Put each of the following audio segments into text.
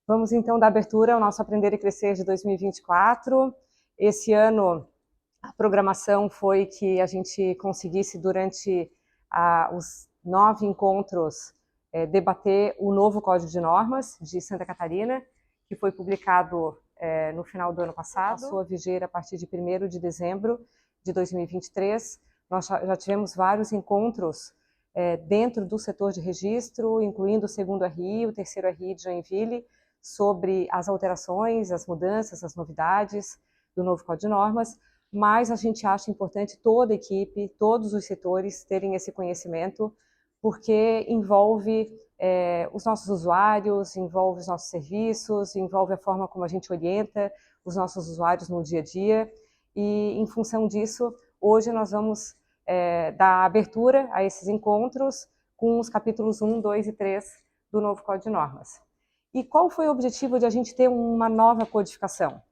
Vamos então dar abertura ao nosso Aprender e Crescer de 2024. Esse ano a programação foi que a gente conseguisse durante os 9 encontros debater o novo Código de Normas de Santa Catarina, que foi publicado no final do ano passado. Passou a viger a partir de 1º de dezembro de 2023. Nós já tivemos vários encontros dentro do setor de registro, incluindo o 2º RI, o 3º RI de Joinville, sobre as alterações, as mudanças, as novidades do novo Código de Normas, mas a gente acha importante toda a equipe, todos os setores terem esse conhecimento, porque envolve os nossos usuários, envolve os nossos serviços, envolve a forma como a gente orienta os nossos usuários no dia a dia, e em função disso, hoje nós vamos dar abertura a esses encontros com os capítulos 1, 2 e 3 do novo Código de Normas. E qual foi o objetivo de a gente ter uma nova codificação?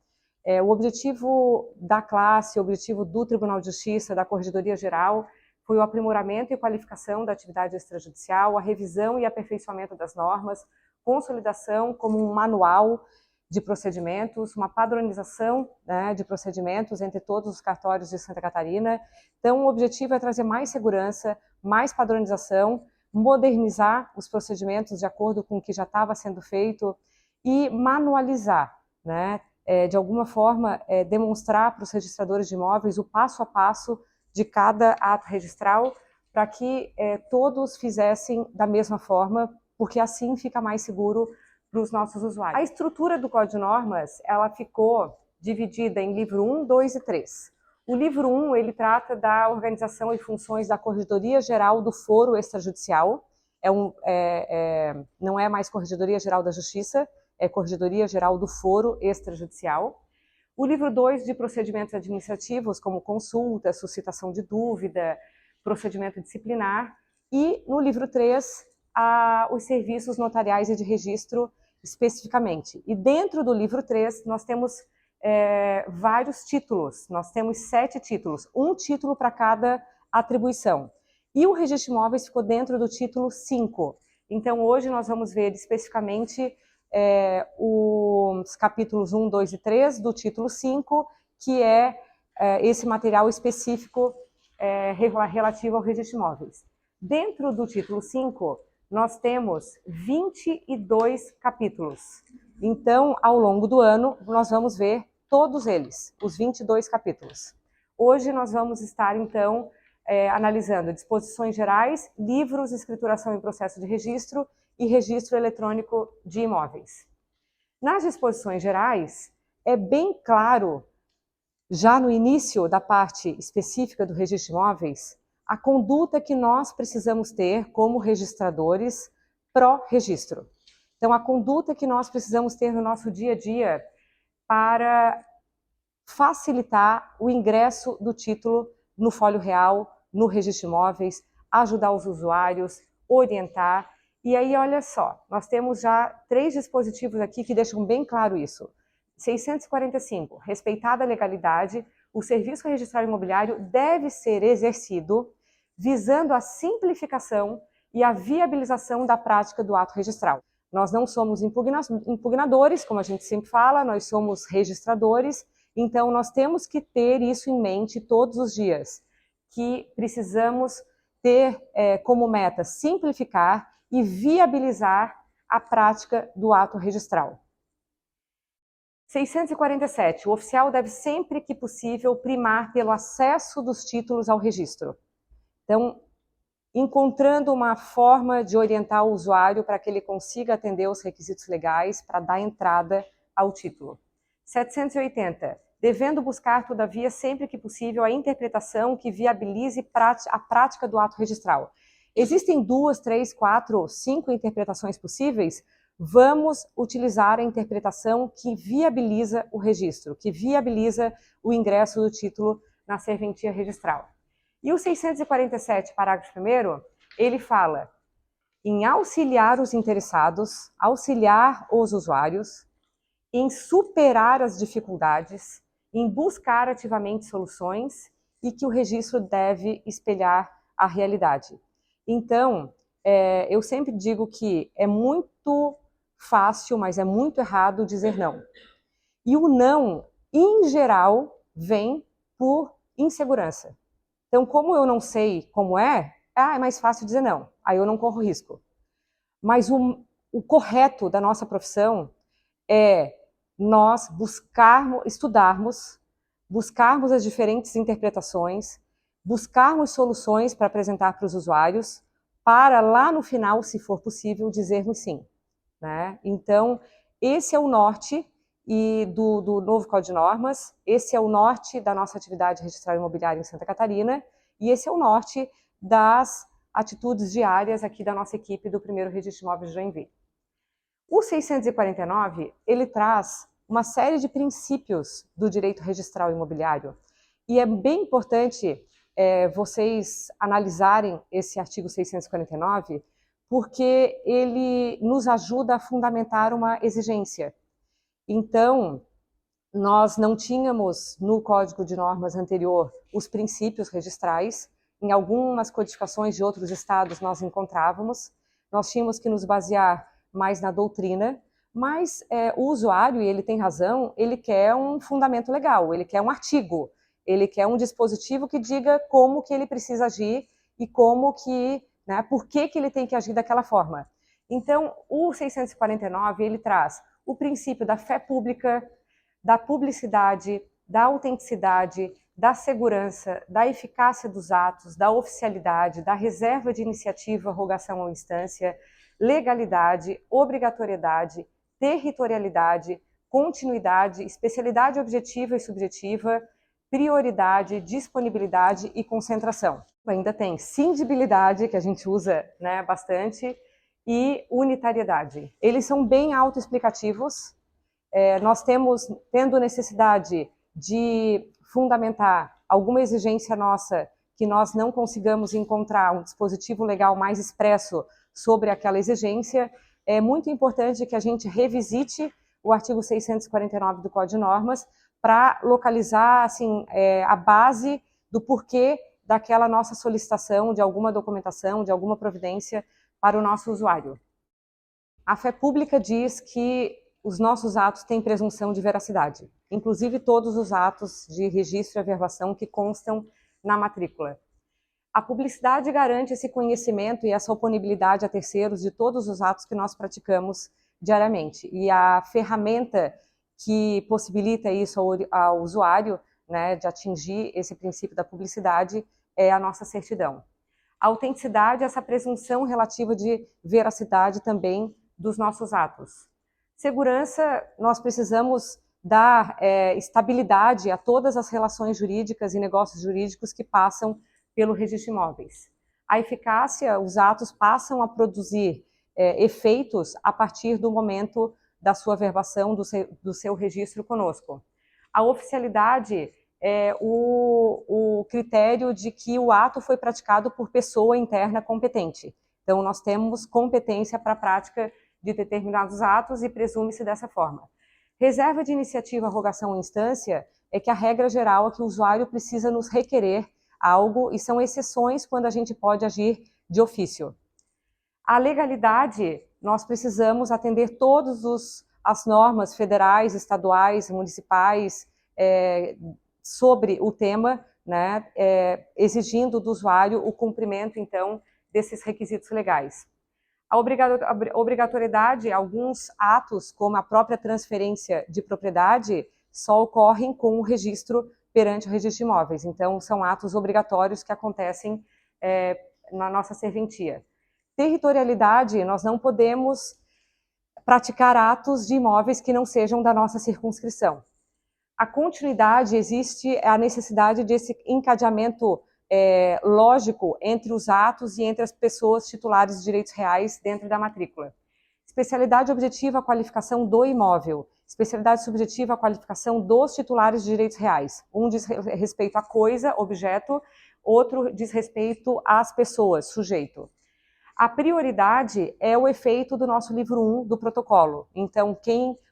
O objetivo da classe, o objetivo do Tribunal de Justiça, da Corregedoria Geral, foi o aprimoramento e qualificação da atividade extrajudicial, a revisão e aperfeiçoamento das normas, consolidação como um manual de procedimentos, uma padronização de procedimentos entre todos os cartórios de Santa Catarina. Então, o objetivo é trazer mais segurança, mais padronização, modernizar os procedimentos de acordo com o que já estava sendo feito e manualizar, de alguma forma, demonstrar para os registradores de imóveis o passo a passo de cada ato registral, para que todos fizessem da mesma forma, porque assim fica mais seguro para os nossos usuários. A estrutura do Código de Normas, ela ficou dividida em livro 1, 2 e 3. O livro 1, ele trata da organização e funções da Corregedoria Geral do Foro Extrajudicial. Não é mais Corregedoria Geral da Justiça, é Corregedoria Geral do Foro Extrajudicial. O livro 2, de procedimentos administrativos, como consulta, suscitação de dúvida, procedimento disciplinar. E no livro 3, os serviços notariais e de registro especificamente. E dentro do livro 3, nós temos vários títulos, nós temos 7 títulos, um título para cada atribuição. E o registro de imóveis ficou dentro do título 5. Então, hoje nós vamos ver especificamente os capítulos 1, 2 e 3 do título 5, que é esse material específico relativo ao registro de imóveis. Dentro do título 5, nós temos 22 capítulos. Então, ao longo do ano, nós vamos ver todos eles, os 22 capítulos. Hoje nós vamos estar, então, analisando disposições gerais, livros, escrituração em processo de registro e registro eletrônico de imóveis. Nas disposições gerais, é bem claro, já no início da parte específica do registro de imóveis, a conduta que nós precisamos ter como registradores pró-registro. Então, a conduta que nós precisamos ter no nosso dia a dia para facilitar o ingresso do título no folho real, no registro de imóveis, ajudar os usuários, orientar. E aí, olha só, nós temos já 3 dispositivos aqui que deixam bem claro isso. 645, respeitada a legalidade, o serviço registral imobiliário deve ser exercido visando a simplificação e a viabilização da prática do ato registral. Nós não somos impugnadores, como a gente sempre fala, nós somos registradores, então nós temos que ter isso em mente todos os dias, que precisamos ter como meta simplificar e viabilizar a prática do ato registral. 647. O oficial deve sempre que possível primar pelo acesso dos títulos ao registro. Então, encontrando uma forma de orientar o usuário para que ele consiga atender os requisitos legais para dar entrada ao título. 780. Devendo buscar, todavia, sempre que possível, a interpretação que viabilize a prática do ato registral. Existem 2, 3, 4, 5 interpretações possíveis? Vamos utilizar a interpretação que viabiliza o registro, que viabiliza o ingresso do título na serventia registral. E o 647, parágrafo 1º, ele fala em auxiliar os interessados, auxiliar os usuários, em superar as dificuldades, em buscar ativamente soluções e que o registro deve espelhar a realidade. Então, eu sempre digo que é muito fácil, mas é muito errado dizer não. E o não, em geral, vem por insegurança. Então, como eu não sei como é mais fácil dizer não, aí eu não corro risco. Mas o correto da nossa profissão é nós estudarmos, buscarmos as diferentes interpretações, buscarmos soluções para apresentar para os usuários, para lá no final, se for possível, dizermos sim. Né? Então, esse é o norte do novo Código de Normas, esse é o norte da nossa atividade registral imobiliária em Santa Catarina, e esse é o norte das atitudes diárias aqui da nossa equipe do primeiro Registro de Imóveis de Joinville. O 649, ele traz uma série de princípios do direito registral imobiliário, e é bem importante vocês analisarem esse artigo 649, porque ele nos ajuda a fundamentar uma exigência. Então, nós não tínhamos no Código de Normas anterior os princípios registrais, em algumas codificações de outros estados nós encontrávamos, nós tínhamos que nos basear mais na doutrina, mas o usuário, e ele tem razão, ele quer um fundamento legal, ele quer um artigo, ele quer um dispositivo que diga como que ele precisa agir e como que, né, por que ele tem que agir daquela forma. Então, o 649, ele traz o princípio da fé pública, da publicidade, da autenticidade, da segurança, da eficácia dos atos, da oficialidade, da reserva de iniciativa, rogação ou instância, legalidade, obrigatoriedade, territorialidade, continuidade, especialidade objetiva e subjetiva, prioridade, disponibilidade e concentração. Ainda tem cindibilidade, que a gente usa, né, bastante, e unitariedade. Eles são bem autoexplicativos. Nós tendo necessidade de fundamentar alguma exigência nossa que nós não consigamos encontrar um dispositivo legal mais expresso sobre aquela exigência, é muito importante que a gente revisite o artigo 649 do Código de Normas para localizar assim, a base do porquê daquela nossa solicitação de alguma documentação, de alguma providência para o nosso usuário. A fé pública diz que os nossos atos têm presunção de veracidade, inclusive todos os atos de registro e averbação que constam na matrícula. A publicidade garante esse conhecimento e essa oponibilidade a terceiros de todos os atos que nós praticamos diariamente. E a ferramenta que possibilita isso ao usuário, né, de atingir esse princípio da publicidade, é a nossa certidão. A autenticidade é essa presunção relativa de veracidade também dos nossos atos. Segurança, nós precisamos dar estabilidade a todas as relações jurídicas e negócios jurídicos que passam pelo registro de imóveis. A eficácia, os atos passam a produzir efeitos a partir do momento da sua averbação, do seu registro conosco. A oficialidade é o critério de que o ato foi praticado por pessoa interna competente. Então, nós temos competência para a prática de determinados atos e presume-se dessa forma. Reserva de iniciativa, rogação ou instância é que a regra geral é que o usuário precisa nos requerer algo e são exceções quando a gente pode agir de ofício. A legalidade, nós precisamos atender todas as normas federais, estaduais, municipais sobre o tema, né, exigindo do usuário o cumprimento, então, desses requisitos legais. A obrigatoriedade, alguns atos, como a própria transferência de propriedade, só ocorrem com o registro perante o registro de imóveis. Então, são atos obrigatórios que acontecem na nossa serventia. Territorialidade, nós não podemos praticar atos de imóveis que não sejam da nossa circunscrição. A continuidade, existe a necessidade desse encadeamento lógico entre os atos e entre as pessoas titulares de direitos reais dentro da matrícula. Especialidade objetiva, a qualificação do imóvel. Especialidade subjetiva, a qualificação dos titulares de direitos reais. Um diz respeito à coisa, objeto, outro diz respeito às pessoas, sujeito. A prioridade é o efeito do nosso livro 1 do protocolo. Então,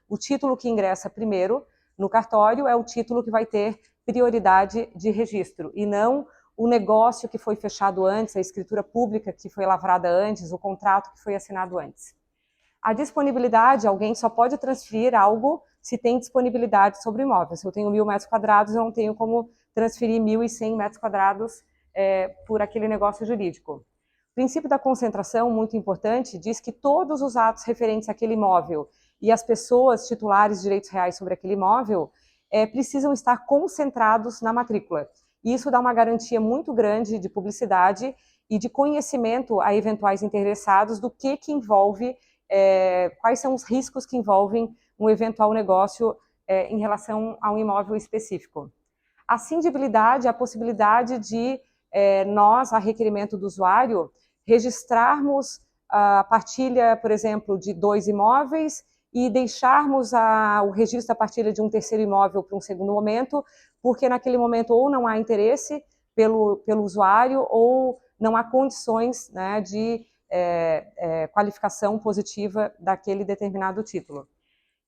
o título que ingressa primeiro no cartório é o título que vai ter prioridade de registro, e não o negócio que foi fechado antes, a escritura pública que foi lavrada antes, o contrato que foi assinado antes. A disponibilidade, alguém só pode transferir algo se tem disponibilidade sobre o imóvel. Se eu tenho 1.000 metros quadrados, eu não tenho como transferir 1.100 metros quadrados por aquele negócio jurídico. O princípio da concentração, muito importante, diz que todos os atos referentes àquele imóvel e as pessoas titulares de direitos reais sobre aquele imóvel precisam estar concentrados na matrícula. E isso dá uma garantia muito grande de publicidade e de conhecimento a eventuais interessados do que envolve, quais são os riscos que envolvem um eventual negócio em relação a um imóvel específico. A cindibilidade é a possibilidade de nós, a requerimento do usuário, registrarmos a partilha, por exemplo, de 2 imóveis e deixarmos o registro da partilha de um terceiro imóvel para um segundo momento, porque naquele momento ou não há interesse pelo usuário ou não há condições, né, de qualificação positiva daquele determinado título.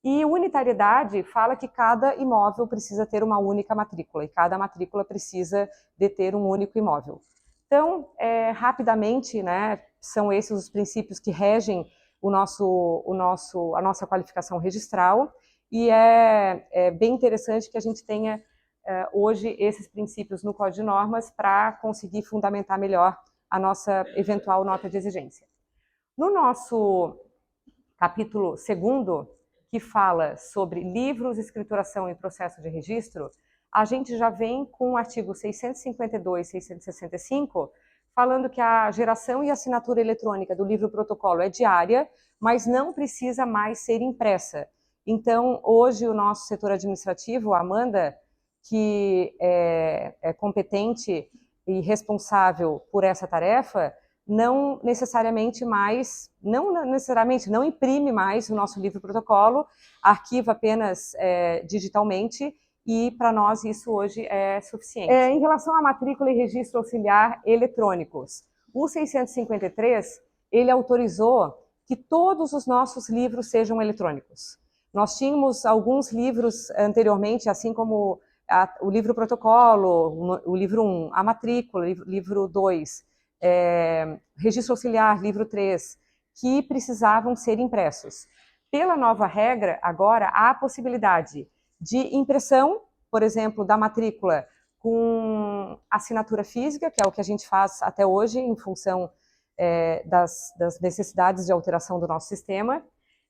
E unitariedade fala que cada imóvel precisa ter uma única matrícula e cada matrícula precisa deter um único imóvel. Então, rapidamente, né, são esses os princípios que regem a nossa qualificação registral, e é bem interessante que a gente tenha hoje esses princípios no Código de Normas para conseguir fundamentar melhor a nossa eventual nota de exigência. No nosso capítulo 2º, que fala sobre livros, escrituração e processo de registro, a gente já vem com o artigo 652 e 665, falando que a geração e assinatura eletrônica do livro-protocolo é diária, mas não precisa mais ser impressa. Então, hoje, o nosso setor administrativo, a Amanda, que é competente e responsável por essa tarefa, não imprime mais o nosso livro-protocolo, arquiva apenas digitalmente, e para nós isso hoje é suficiente. Em relação à matrícula e registro auxiliar eletrônicos, o 653, ele autorizou que todos os nossos livros sejam eletrônicos. Nós tínhamos alguns livros anteriormente, assim como o livro-protocolo, o livro 1, a matrícula, livro 2, registro auxiliar, livro 3, que precisavam ser impressos. Pela nova regra, agora, há a possibilidade de impressão, por exemplo, da matrícula com assinatura física, que é o que a gente faz até hoje, em função das necessidades de alteração do nosso sistema,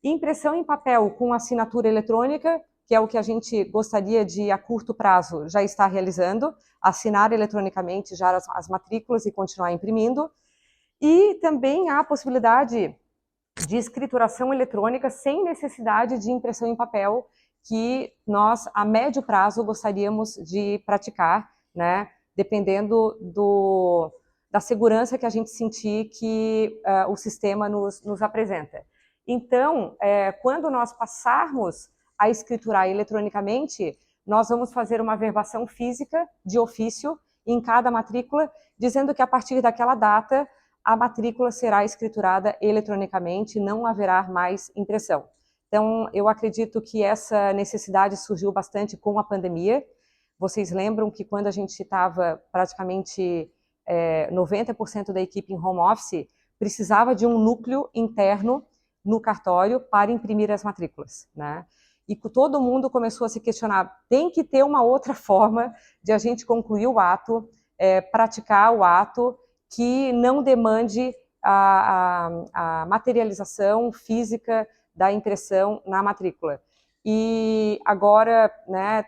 e impressão em papel com assinatura eletrônica, que é o que a gente gostaria de, a curto prazo, já estar realizando, assinar eletronicamente já as matrículas e continuar imprimindo. E também há a possibilidade de escrituração eletrônica sem necessidade de impressão em papel, que nós, a médio prazo, gostaríamos de praticar, né, dependendo da segurança que a gente sentir que o sistema nos apresenta. Então, quando nós passarmos a escriturar eletronicamente, nós vamos fazer uma verbação física de ofício em cada matrícula, dizendo que a partir daquela data a matrícula será escriturada eletronicamente, não haverá mais impressão. Então, eu acredito que essa necessidade surgiu bastante com a pandemia. Vocês lembram que quando a gente estava praticamente 90% da equipe em home office, precisava de um núcleo interno no cartório para imprimir as matrículas, né? E todo mundo começou a se questionar, tem que ter uma outra forma de a gente concluir o ato, praticar o ato, que não demande a materialização física da impressão na matrícula. E agora, né,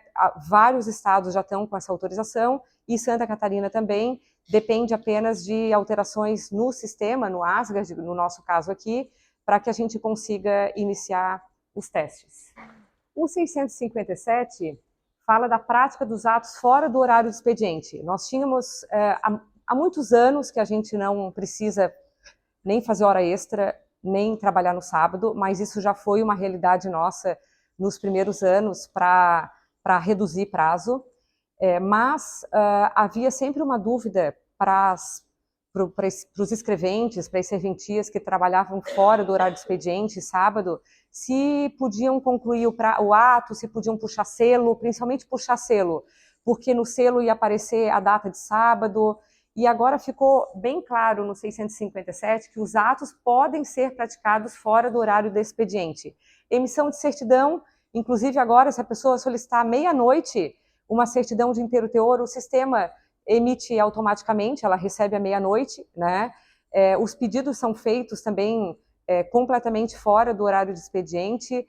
vários estados já estão com essa autorização, e Santa Catarina também, depende apenas de alterações no sistema, no ASGARD, no nosso caso aqui, para que a gente consiga iniciar os testes. O 657 fala da prática dos atos fora do horário do expediente. Nós tínhamos, há muitos anos que a gente não precisa nem fazer hora extra, nem trabalhar no sábado, mas isso já foi uma realidade nossa nos primeiros anos para reduzir prazo. Mas havia sempre uma dúvida para os escreventes, para as serventias que trabalhavam fora do horário de expediente, sábado, se podiam concluir o ato, se podiam puxar selo, principalmente puxar selo, porque no selo ia aparecer a data de sábado, e agora ficou bem claro no 657 que os atos podem ser praticados fora do horário do expediente. Emissão de certidão, inclusive agora, se a pessoa solicitar à meia-noite uma certidão de inteiro teor, o sistema emite automaticamente, ela recebe à meia-noite, né? Os pedidos são feitos também completamente fora do horário de expediente,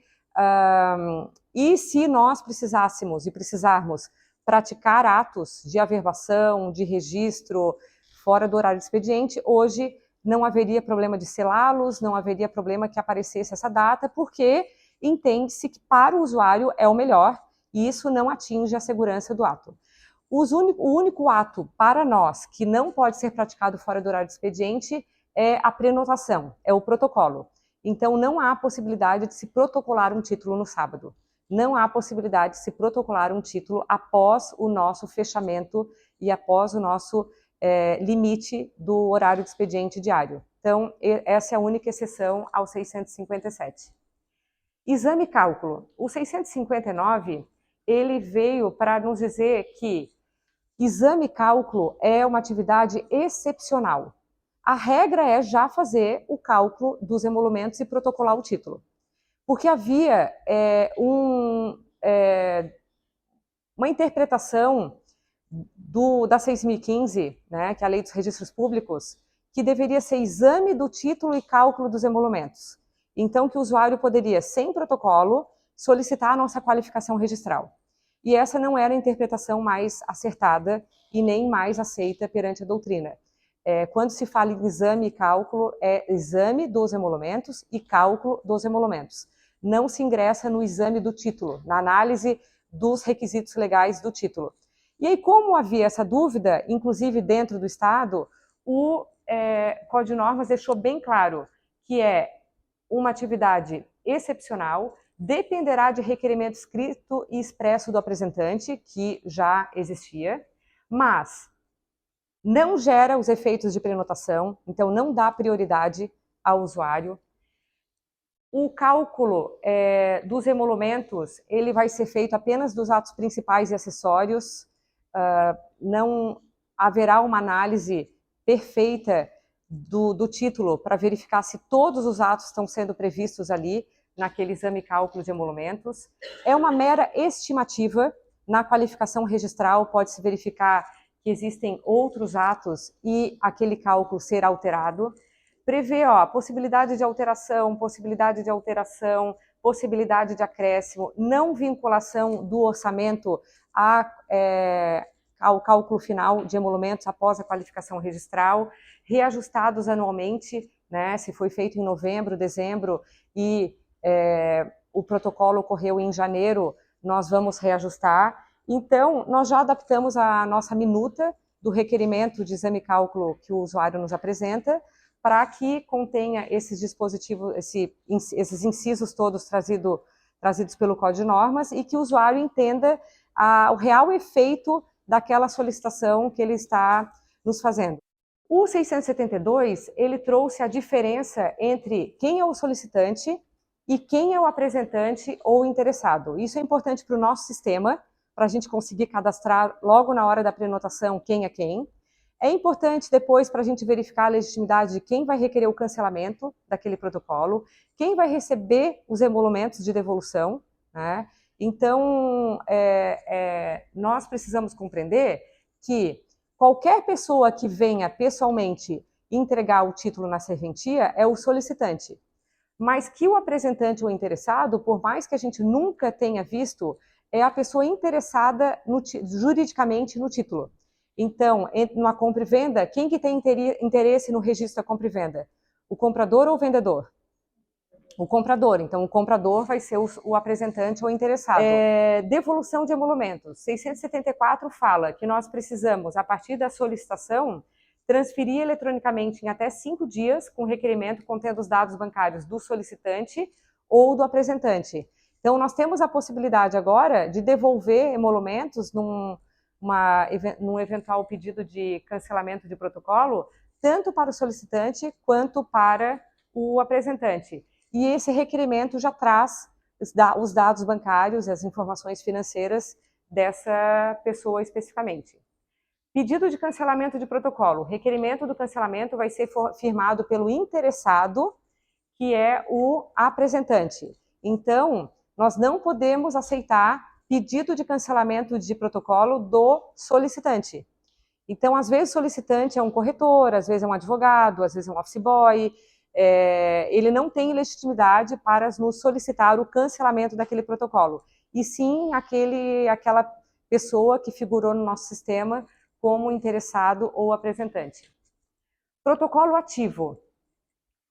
e se nós precisarmos praticar atos de averbação, de registro fora do horário de expediente, hoje não haveria problema de selá-los, não haveria problema que aparecesse essa data, porque entende-se que para o usuário é o melhor e isso não atinge a segurança do ato. O único ato para nós que não pode ser praticado fora do horário de expediente é a prenotação, é o protocolo. Então, não há possibilidade de se protocolar um título no sábado. Não há possibilidade de se protocolar um título após o nosso fechamento e após o nosso limite do horário de expediente diário. Então, essa é a única exceção ao 657. Exame e cálculo. O 659, ele veio para nos dizer que exame e cálculo é uma atividade excepcional. A regra é já fazer o cálculo dos emolumentos e protocolar o título. Porque havia uma interpretação da 6.015, né, que é a Lei dos Registros Públicos, que deveria ser exame do título e cálculo dos emolumentos. Então, que o usuário poderia, sem protocolo, solicitar a nossa qualificação registral. E essa não era a interpretação mais acertada e nem mais aceita perante a doutrina. Quando se fala em exame e cálculo, é exame dos emolumentos e cálculo dos emolumentos. Não se ingressa no exame do título, na análise dos requisitos legais do título. E aí, como havia essa dúvida, inclusive dentro do Estado, o Código de Normas deixou bem claro que é uma atividade excepcional, dependerá de requerimento escrito e expresso do apresentante, que já existia, mas não gera os efeitos de prenotação, então não dá prioridade ao usuário. O cálculo dos emolumentos, ele vai ser feito apenas dos atos principais e acessórios, não haverá uma análise perfeita do título para verificar se todos os atos estão sendo previstos ali naquele exame e cálculo de emolumentos. É uma mera estimativa. Na qualificação registral pode-se verificar que existem outros atos e aquele cálculo ser alterado. Prevê possibilidade de alteração, possibilidade de acréscimo, não vinculação do orçamento ao cálculo final de emolumentos após a qualificação registral, reajustados anualmente, né, se foi feito em novembro, dezembro e o protocolo ocorreu em janeiro, nós vamos reajustar. Então, nós já adaptamos a nossa minuta do requerimento de exame e cálculo que o usuário nos apresenta, para que contenha esses dispositivos, esses incisos todos trazidos pelo Código de Normas e que o usuário entenda o real efeito daquela solicitação que ele está nos fazendo. O 672, ele trouxe a diferença entre quem é o solicitante e quem é o apresentante ou interessado. Isso é importante para o nosso sistema, para a gente conseguir cadastrar logo na hora da prenotação quem é quem. É importante depois para a gente verificar a legitimidade de quem vai requerer o cancelamento daquele protocolo, quem vai receber os emolumentos de devolução, né? Então, nós precisamos compreender que qualquer pessoa que venha pessoalmente entregar o título na serventia é o solicitante, mas que o apresentante ou interessado, por mais que a gente nunca tenha visto, é a pessoa interessada juridicamente no título. Então, numa compra e venda, quem que tem interesse no registro da compra e venda? O comprador ou o vendedor? O comprador. Então, o comprador vai ser o apresentante ou interessado. Devolução de emolumentos. 674 fala que nós precisamos, a partir da solicitação, transferir eletronicamente em até 5 dias com requerimento contendo os dados bancários do solicitante ou do apresentante. Então, nós temos a possibilidade agora de devolver emolumentos num eventual pedido de cancelamento de protocolo, tanto para o solicitante quanto para o apresentante. E esse requerimento já traz os dados bancários, as informações financeiras dessa pessoa especificamente. Pedido de cancelamento de protocolo. O requerimento do cancelamento vai ser firmado pelo interessado, que é o apresentante. Então, nós não podemos aceitar pedido de cancelamento de protocolo do solicitante. Então, às vezes o solicitante é um corretor, às vezes é um advogado, às vezes é um office boy, ele não tem legitimidade para nos solicitar o cancelamento daquele protocolo, e sim aquela pessoa que figurou no nosso sistema como interessado ou apresentante. Protocolo ativo.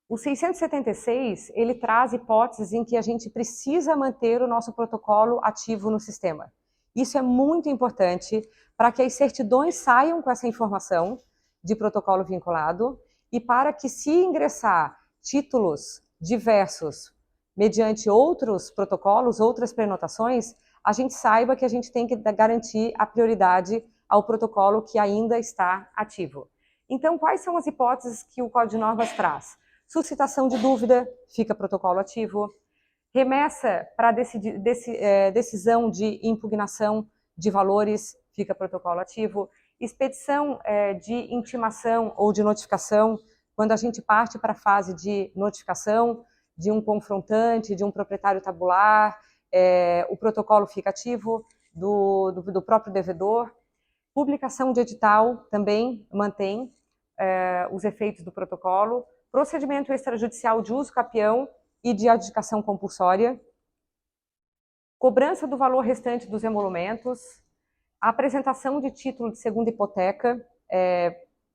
O 676, ele traz hipóteses em que a gente precisa manter o nosso protocolo ativo no sistema. Isso é muito importante para que as certidões saiam com essa informação de protocolo vinculado e para que, se ingressar títulos diversos mediante outros protocolos, outras prenotações, a gente saiba que a gente tem que garantir a prioridade ao protocolo que ainda está ativo. Então, quais são as hipóteses que o Código de Normas traz? Suscitação de dúvida, fica protocolo ativo. Remessa para decisão de impugnação de valores, fica protocolo ativo. Expedição de intimação ou de notificação, quando a gente parte para a fase de notificação de um confrontante, de um proprietário tabular, o protocolo fica ativo do próprio devedor. Publicação de edital também mantém os efeitos do protocolo. Procedimento extrajudicial de uso capião e de adjudicação compulsória. Cobrança do valor restante dos emolumentos. Apresentação de título de segunda hipoteca,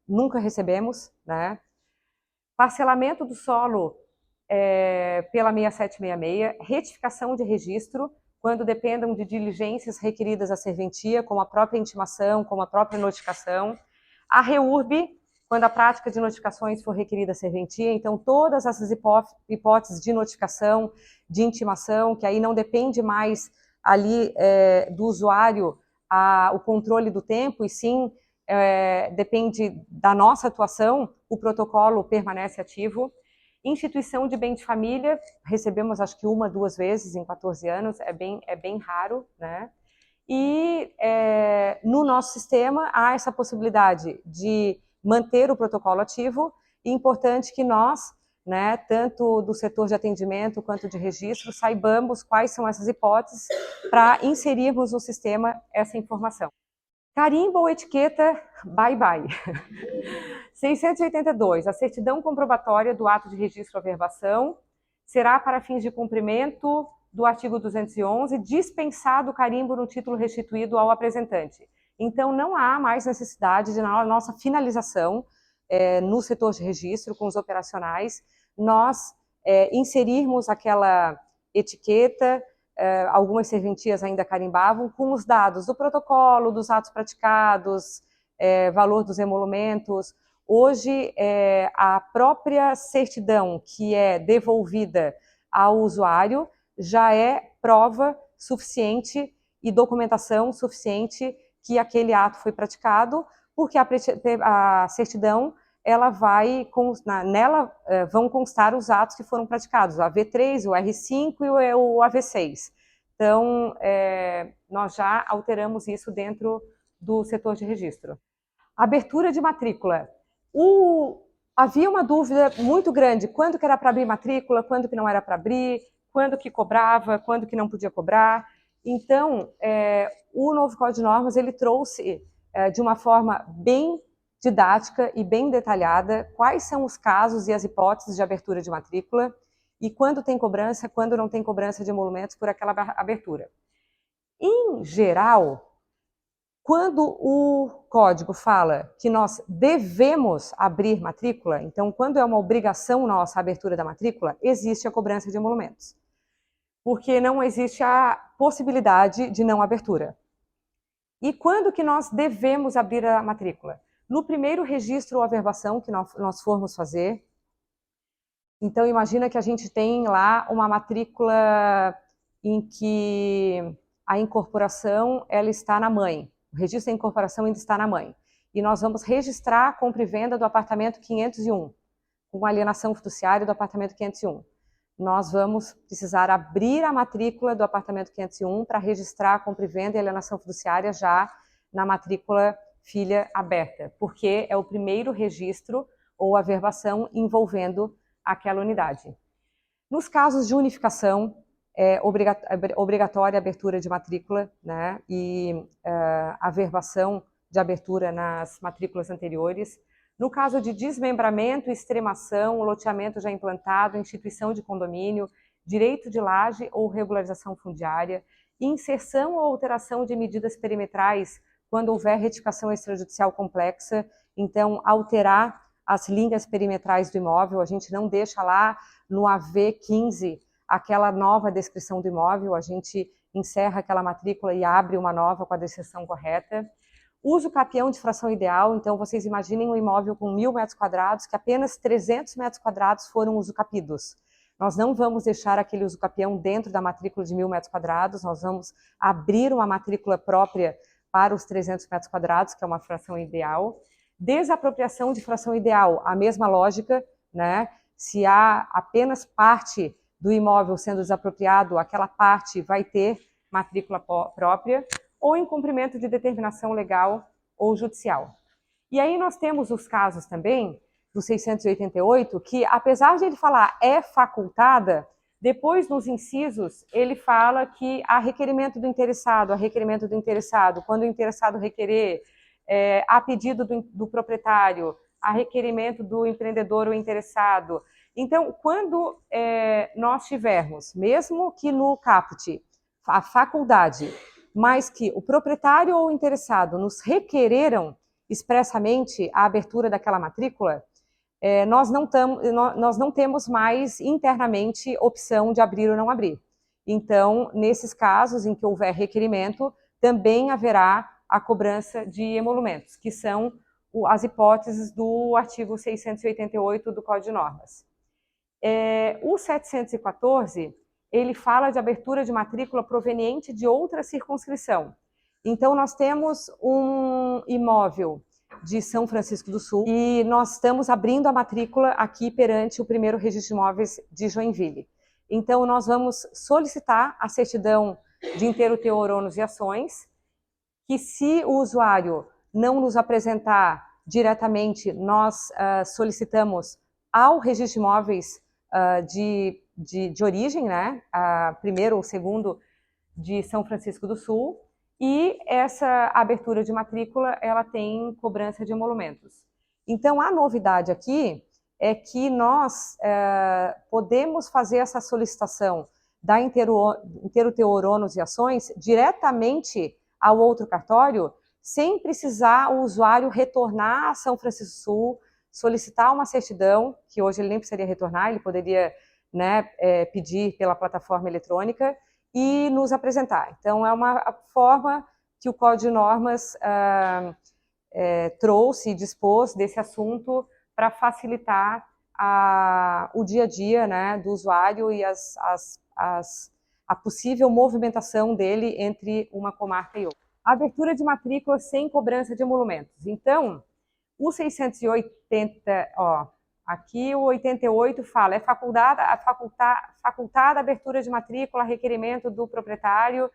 nunca recebemos, né? Parcelamento do solo pela 6766. Retificação de registro, quando dependam de diligências requeridas à serventia, como a própria intimação, como a própria notificação. A REURB, quando a prática de notificações for requerida à serventia. Então, todas essas hipóteses de notificação, de intimação, que aí não depende mais ali do usuário o controle do tempo, e sim depende da nossa atuação, o protocolo permanece ativo. Instituição de bem de família, recebemos acho que 1, 2 vezes em 14 anos, é bem raro, né? E no nosso sistema há essa possibilidade de manter o protocolo ativo, e é importante que nós, né, tanto do setor de atendimento quanto de registro, saibamos quais são essas hipóteses para inserirmos no sistema essa informação. Carimbo ou etiqueta, bye bye. 682, a certidão comprobatória do ato de registro ou averbação será para fins de cumprimento do artigo 211, dispensado o carimbo no título restituído ao apresentante. Então, não há mais necessidade de, na nossa finalização no setor de registro, com os operacionais, nós inserirmos aquela etiqueta, algumas serventias ainda carimbavam, com os dados do protocolo, dos atos praticados, valor dos emolumentos. Hoje, a própria certidão que é devolvida ao usuário já é prova suficiente e documentação suficiente que aquele ato foi praticado, porque a certidão, nela vão constar os atos que foram praticados, o AV3, o R5 e o AV6. Então, nós já alteramos isso dentro do setor de registro. Abertura de matrícula. Havia uma dúvida muito grande, quando que era para abrir matrícula, quando que não era para abrir, quando que cobrava, quando que não podia cobrar. Então, o novo Código de Normas, ele trouxe de uma forma bem didática e bem detalhada quais são os casos e as hipóteses de abertura de matrícula e quando tem cobrança, quando não tem cobrança de emolumentos por aquela abertura. Em geral, quando o código fala que nós devemos abrir matrícula, então quando é uma obrigação nossa a abertura da matrícula, existe a cobrança de emolumentos, porque não existe a possibilidade de não abertura. E quando que nós devemos abrir a matrícula? No primeiro registro ou averbação que nós formos fazer. Então, imagina que a gente tem lá uma matrícula em que a incorporação ela está na mãe. O registro da incorporação ainda está na mãe. E nós vamos registrar a compra e venda do apartamento 501, com alienação fiduciária do apartamento 501. Nós vamos precisar abrir a matrícula do apartamento 501 para registrar a compra e venda e alienação fiduciária já na matrícula filha aberta, porque é o primeiro registro ou averbação envolvendo aquela unidade. Nos casos de unificação, é obrigatória a abertura de matrícula, né, e averbação de abertura nas matrículas anteriores. No caso de desmembramento, extremação, loteamento já implantado, instituição de condomínio, direito de laje ou regularização fundiária, inserção ou alteração de medidas perimetrais quando houver retificação extrajudicial complexa, então alterar as linhas perimetrais do imóvel, a gente não deixa lá no AV15 aquela nova descrição do imóvel, a gente encerra aquela matrícula e abre uma nova com a descrição correta. Uso capião de fração ideal, então vocês imaginem um imóvel com 1.000 metros quadrados, que apenas 300 metros quadrados foram usucapidos. Nós não vamos deixar aquele usucapião dentro da matrícula de 1.000 metros quadrados, nós vamos abrir uma matrícula própria para os 300 metros quadrados, que é uma fração ideal. Desapropriação de fração ideal, a mesma lógica, né? Se há apenas parte do imóvel sendo desapropriado, aquela parte vai ter matrícula própria, ou incumprimento de determinação legal ou judicial. E aí nós temos os casos também do 688, que apesar de ele falar é facultada, depois nos incisos ele fala que a requerimento do interessado, quando o interessado requerer, a pedido do proprietário, a requerimento do empreendedor ou interessado. Então, quando nós tivermos, mesmo que no caput, a faculdade, mas que o proprietário ou o interessado nos requereram expressamente a abertura daquela matrícula, nós não temos mais internamente opção de abrir ou não abrir. Então, nesses casos em que houver requerimento, também haverá a cobrança de emolumentos, que são as hipóteses do artigo 688 do Código de Normas. O 714, ele fala de abertura de matrícula proveniente de outra circunscrição. Então, nós temos um imóvel de São Francisco do Sul e nós estamos abrindo a matrícula aqui perante o primeiro registro de imóveis de Joinville. Então, nós vamos solicitar a certidão de inteiro teor, ônus e ações, que se o usuário não nos apresentar diretamente, nós solicitamos ao registro de imóveis de origem, né? Primeiro ou segundo de São Francisco do Sul, e essa abertura de matrícula, ela tem cobrança de emolumentos. Então, a novidade aqui é que nós podemos fazer essa solicitação da inteiro teor, ônus e ações diretamente ao outro cartório, sem precisar o usuário retornar a São Francisco do Sul, solicitar uma certidão, que hoje ele nem precisaria retornar, ele poderia, né, pedir pela plataforma eletrônica e nos apresentar. Então, é uma forma que o Código de Normas trouxe e dispôs desse assunto para facilitar o dia a dia, né, do usuário e a possível movimentação dele entre uma comarca e outra. Abertura de matrícula sem cobrança de emolumentos. Então, o 680, aqui o 88 fala, é facultada a abertura de matrícula a requerimento do proprietário,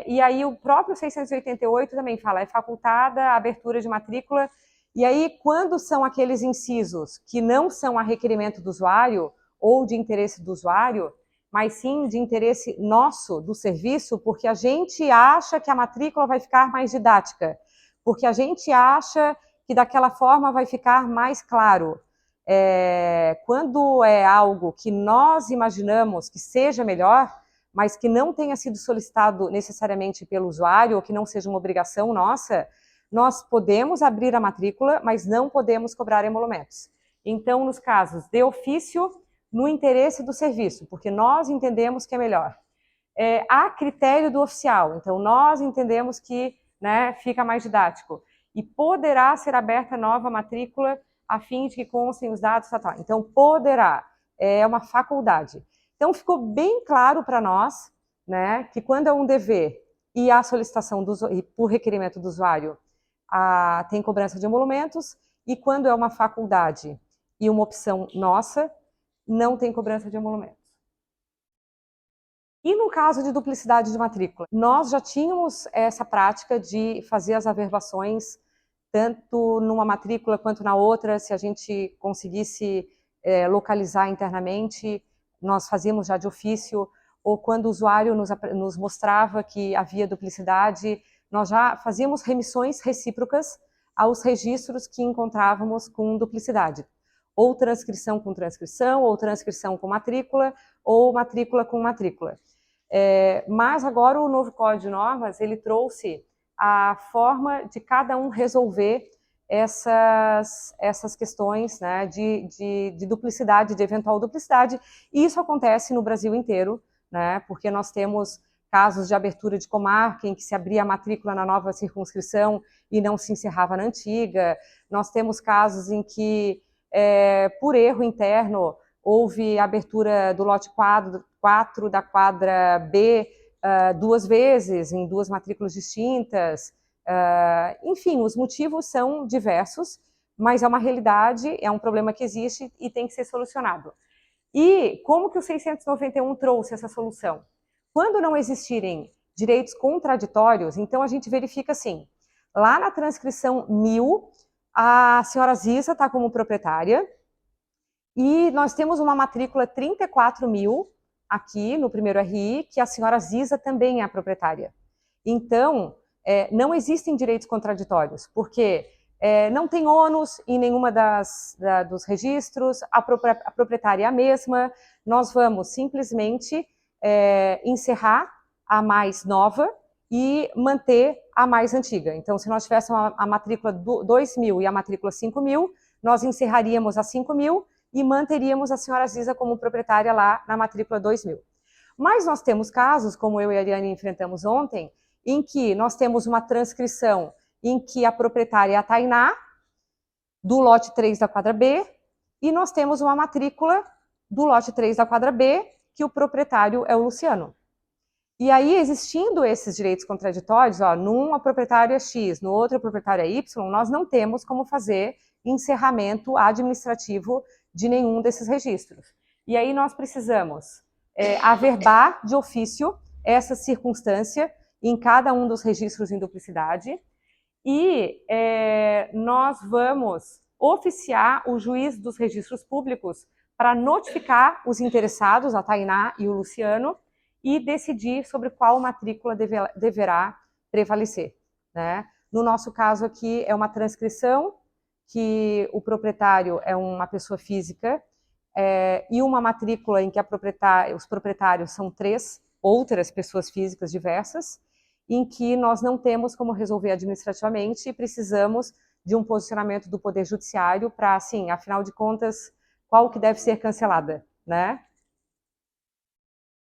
e aí o próprio 688 também fala, é facultada a abertura de matrícula, e aí quando são aqueles incisos que não são a requerimento do usuário ou de interesse do usuário, mas sim de interesse nosso, do serviço, porque a gente acha que a matrícula vai ficar mais didática, porque a gente acha que daquela forma vai ficar mais claro. Quando é algo que nós imaginamos que seja melhor, mas que não tenha sido solicitado necessariamente pelo usuário, ou que não seja uma obrigação nossa, nós podemos abrir a matrícula, mas não podemos cobrar emolumentos. Então, nos casos de ofício, no interesse do serviço, porque nós entendemos que é melhor. A critério do oficial, então nós entendemos que, né, fica mais didático. E poderá ser aberta nova matrícula a fim de que constem os dados, Então, poderá, é uma faculdade. Então, ficou bem claro para nós, né, que quando é um dever e a solicitação e por requerimento do usuário tem cobrança de emolumentos, e quando é uma faculdade e uma opção nossa, não tem cobrança de emolumentos. E no caso de duplicidade de matrícula? Nós já tínhamos essa prática de fazer as averbações tanto numa matrícula quanto na outra, se a gente conseguisse localizar internamente, nós fazíamos já de ofício, ou quando o usuário nos mostrava que havia duplicidade, nós já fazíamos remissões recíprocas aos registros que encontrávamos com duplicidade. Ou transcrição com transcrição, ou transcrição com matrícula, ou matrícula com matrícula. Mas agora o novo Código de Normas, ele trouxe a forma de cada um resolver essas questões, né, de duplicidade, de eventual duplicidade, e isso acontece no Brasil inteiro, né, porque nós temos casos de abertura de comarca em que se abria a matrícula na nova circunscrição e não se encerrava na antiga, nós temos casos em que, por erro interno, houve abertura do lote 4 da quadra B 2 vezes, em 2 matrículas distintas. Enfim, os motivos são diversos, mas é uma realidade, é um problema que existe e tem que ser solucionado. E como que o 691 trouxe essa solução? Quando não existirem direitos contraditórios, então a gente verifica assim, lá na transcrição 1000, a senhora Ziza está como proprietária, e nós temos uma matrícula 34.000 aqui no primeiro RI, que a senhora Ziza também é a proprietária. Então, não existem direitos contraditórios, porque não tem ônus em nenhuma dos registros, a proprietária é a mesma, nós vamos simplesmente encerrar a mais nova e manter a mais antiga. Então, se nós tivéssemos a matrícula 2.000 e a matrícula 5.000, nós encerraríamos a 5.000 e manteríamos a senhora Ziza como proprietária lá na matrícula 2.000. Mas nós temos casos, como eu e a Ariane enfrentamos ontem, em que nós temos uma transcrição em que a proprietária é a Tainá, do lote 3 da quadra B, e nós temos uma matrícula do lote 3 da quadra B, que o proprietário é o Luciano. E aí, existindo esses direitos contraditórios, num a proprietário é X, no outro a proprietário é Y, nós não temos como fazer encerramento administrativo de nenhum desses registros. E aí nós precisamos averbar de ofício essa circunstância em cada um dos registros em duplicidade e nós vamos oficiar o juiz dos registros públicos para notificar os interessados, a Tainá e o Luciano, e decidir sobre qual matrícula deverá prevalecer, né? No nosso caso aqui é uma transcrição, que o proprietário é uma pessoa física, e uma matrícula em que os proprietários são 3 outras pessoas físicas diversas, em que nós não temos como resolver administrativamente e precisamos de um posicionamento do Poder Judiciário para, assim, afinal de contas, qual que deve ser cancelada, né?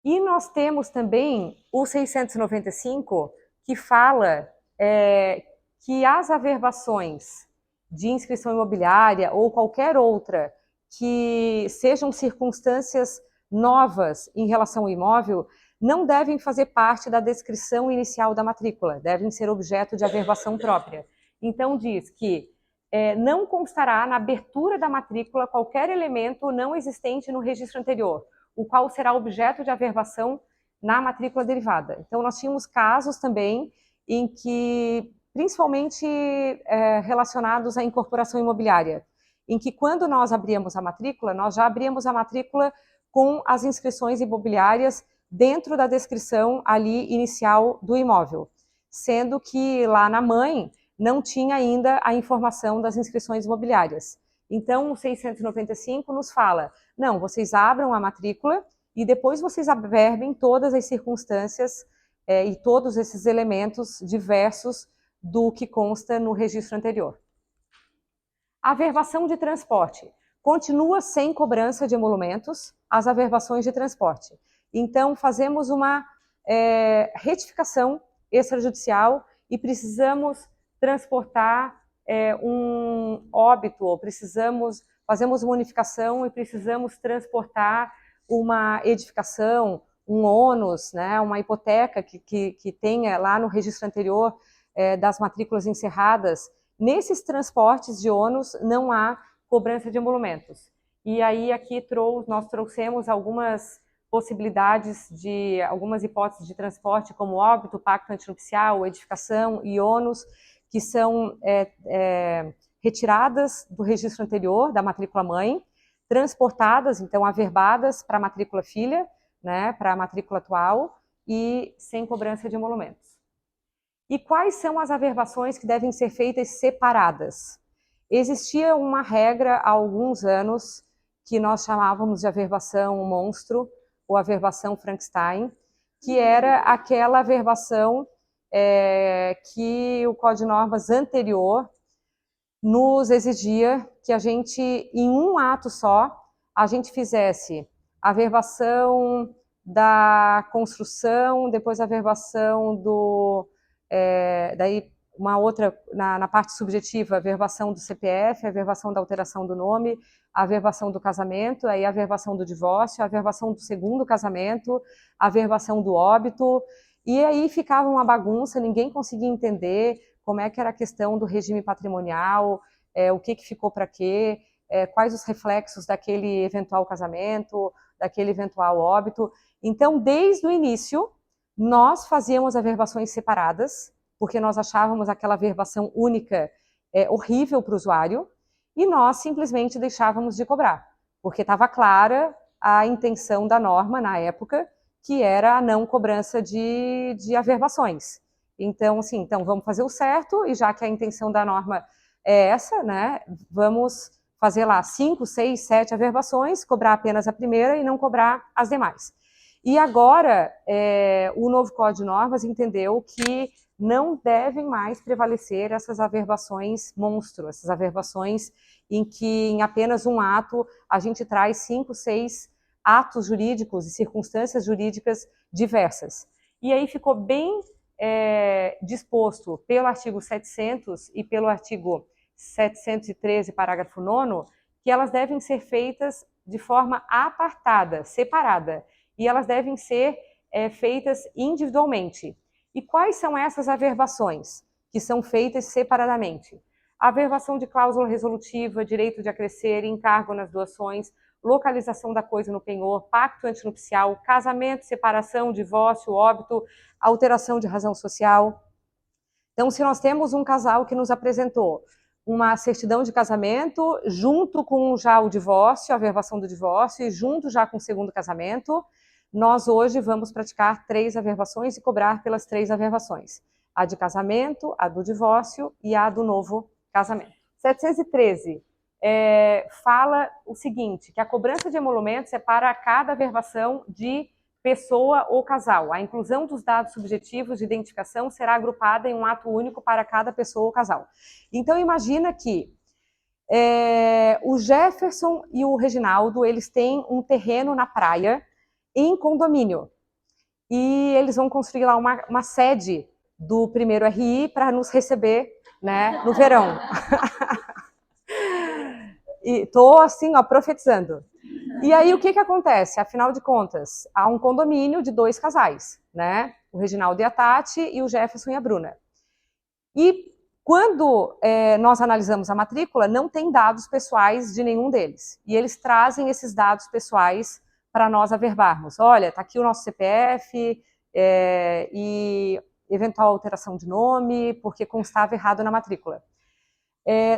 E nós temos também o 695, que fala que as averbações de inscrição imobiliária ou qualquer outra que sejam circunstâncias novas em relação ao imóvel não devem fazer parte da descrição inicial da matrícula, devem ser objeto de averbação própria. Então diz que não constará na abertura da matrícula qualquer elemento não existente no registro anterior, o qual será objeto de averbação na matrícula derivada. Então, nós tínhamos casos também em que, principalmente relacionados à incorporação imobiliária, em que quando nós abríamos a matrícula, nós já abríamos a matrícula com as inscrições imobiliárias dentro da descrição ali inicial do imóvel, sendo que lá na mãe não tinha ainda a informação das inscrições imobiliárias. Então, o 695 nos fala, não, vocês abram a matrícula e depois vocês averbem todas as circunstâncias e todos esses elementos diversos do que consta no registro anterior. Averbação de transporte. Continua sem cobrança de emolumentos as averbações de transporte. Então, fazemos uma retificação extrajudicial e precisamos transportar um óbito, ou fazemos uma unificação e precisamos transportar uma edificação, um ônus, né, uma hipoteca que tenha lá no registro anterior das matrículas encerradas. Nesses transportes de ônus não há cobrança de emolumentos. E aí aqui nós trouxemos algumas possibilidades algumas hipóteses de transporte, como óbito, pacto antinupcial, edificação e ônus, que são retiradas do registro anterior, da matrícula mãe, transportadas, então averbadas para a matrícula filha, né, para a matrícula atual, e sem cobrança de emolumentos. E quais são as averbações que devem ser feitas separadas? Existia uma regra há alguns anos que nós chamávamos de averbação monstro ou averbação Frankenstein, que era aquela averbação que o Código de Normas anterior nos exigia que a gente, em um ato só, a gente fizesse a averbação da construção, depois a averbação daí uma outra, na parte subjetiva, a averbação do CPF, a averbação da alteração do nome, a averbação do casamento, aí a averbação do divórcio, a averbação do segundo casamento, a averbação do óbito, e aí ficava uma bagunça, ninguém conseguia entender como é que era a questão do regime patrimonial, o que ficou para quê, quais os reflexos daquele eventual casamento, daquele eventual óbito. Então, desde o início, nós fazíamos averbações separadas, porque nós achávamos aquela averbação única horrível para o usuário, e nós simplesmente deixávamos de cobrar, porque estava clara a intenção da norma na época, que era a não cobrança de averbações. Então, assim, então vamos fazer o certo, e já que a intenção da norma é essa, né, vamos fazer lá 5, 6, 7 averbações, cobrar apenas a primeira e não cobrar as demais. E agora, o novo Código de Normas entendeu que não devem mais prevalecer essas averbações monstro, essas averbações em que em apenas um ato a gente traz 5, 6 atos jurídicos e circunstâncias jurídicas diversas. E aí ficou bem disposto pelo artigo 700 e pelo artigo 713, parágrafo 9º, que elas devem ser feitas de forma apartada, separada, e elas devem ser feitas individualmente. E quais são essas averbações que são feitas separadamente? A averbação de cláusula resolutiva, direito de acrescer, encargo nas doações, localização da coisa no penhor, pacto antinupcial, casamento, separação, divórcio, óbito, alteração de razão social. Então, se nós temos um casal que nos apresentou uma certidão de casamento, junto com já o divórcio, a averbação do divórcio, e junto já com o segundo casamento, nós hoje vamos praticar 3 averbações e cobrar pelas 3 averbações. A de casamento, a do divórcio e a do novo casamento. 713 fala o seguinte, que a cobrança de emolumentos é para cada averbação de pessoa ou casal. A inclusão dos dados subjetivos de identificação será agrupada em um ato único para cada pessoa ou casal. Então, imagina que o Jefferson e o Reginaldo, eles têm um terreno na praia em condomínio. E eles vão construir lá uma sede do primeiro RI para nos receber, né, no verão. E tô assim, ó, profetizando. E aí, o que acontece? Afinal de contas, há um condomínio de 2 casais, né? O Reginaldo e a Tati e o Jefferson e a Bruna. E quando nós analisamos a matrícula, não tem dados pessoais de nenhum deles. E eles trazem esses dados pessoais para nós averbarmos. Olha, está aqui o nosso CPF e eventual alteração de nome, porque constava errado na matrícula.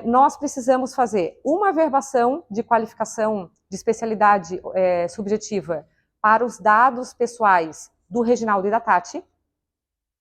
Nós precisamos fazer uma averbação de qualificação de especialidade subjetiva para os dados pessoais do Reginaldo e da Tati,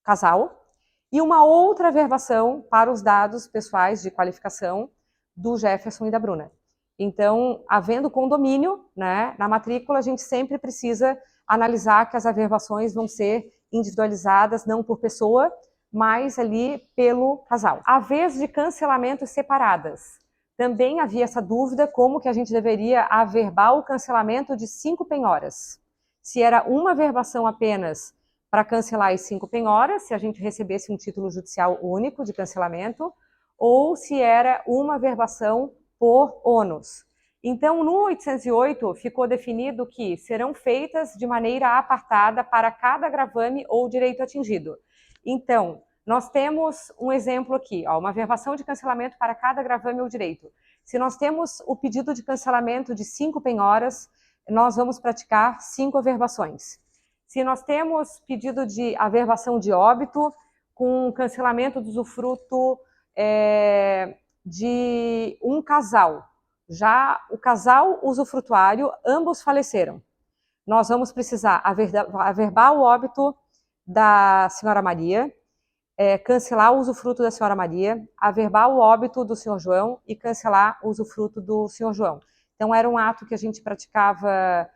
casal, e uma outra averbação para os dados pessoais de qualificação do Jefferson e da Bruna. Então, havendo condomínio, né, na matrícula, a gente sempre precisa analisar que as averbações vão ser individualizadas, não por pessoa, mas ali pelo casal. A vez de cancelamentos separadas, também havia essa dúvida como que a gente deveria averbar o cancelamento de 5 penhoras. Se era uma averbação apenas para cancelar as 5 penhoras, se a gente recebesse um título judicial único de cancelamento, ou se era uma averbação por ônus. Então, no 808, ficou definido que serão feitas de maneira apartada para cada gravame ou direito atingido. Então, nós temos um exemplo aqui, ó, uma averbação de cancelamento para cada gravame ou direito. Se nós temos o pedido de cancelamento de 5 penhoras, nós vamos praticar 5 averbações. Se nós temos pedido de averbação de óbito com cancelamento do usufruto de um casal. Já o casal usufrutuário, ambos faleceram. Nós vamos precisar averbar o óbito da senhora Maria, cancelar o usufruto da senhora Maria, averbar o óbito do senhor João e cancelar o usufruto do senhor João. Então, era um ato que a gente praticava